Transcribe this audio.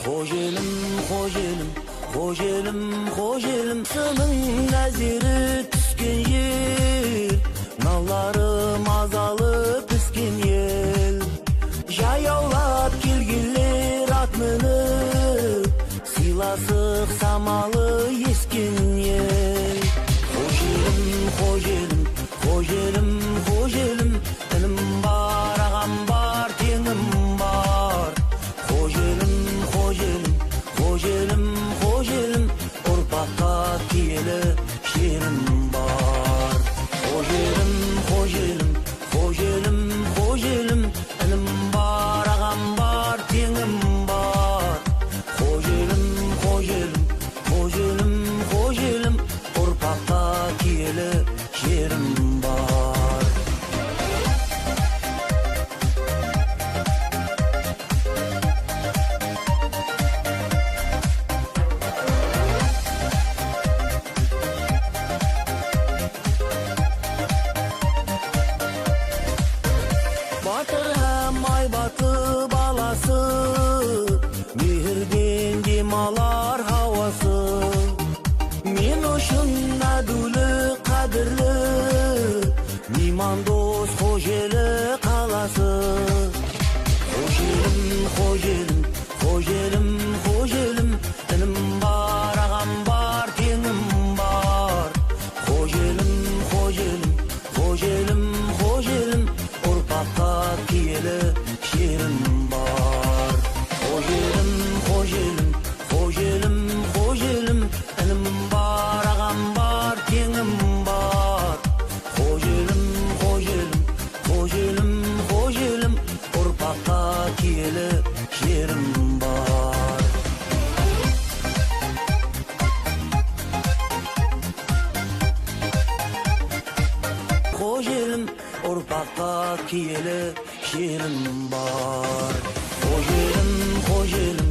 Xo'jelim, xo'jelim, xo'jelim, xo'jelim, sening naziri түскен yer, nallarım azalып piskin yel. Жаяулап келгенлер ат мініп, сыйласық самалы ескен ел. Xo'jelim, xo'jelim, xo'jelim, xo'jelim, тілім бар, ағам бар, теңім бар. Xo'jelim, xo'jelim, xo'jelim, xo'jelim, ұрпаққа киелі жерім бар. Xo'jelim, xo'jelim, xo'jelim, xo'jelim, тілім бар, ағам бар, теңім бар. Xo'jelim, xo'jelim, xo'jelim, xo'jelim, ұрпаққа киелі жерім бар. Батыр һәм айбаты баласы, мейірден демалар хауасы. Мен үшін әділі қадірлі, мейман дос Xo'jeli қаласы. Xo'jelim, xo'jelim, xo'jelim, xo'jelim, тілім бар, ағам бар, теңім бар. Xo'jelim, xo'jelim, xo'jelim, xo'jelim, ұрпаққа киелі жерім бар. Xo'jelim, xo'jelim, xo'jelim, xo'jelim, тілім бар, ағам бар, теңім бар. Xo'jelim, xo'jelim, xo'jelim, xo'jelim, ұрпаққа киелі жерім бар. Xo'jelim, ұрпаққа киелі жерім бар. Xo'jelim, xo'jelim,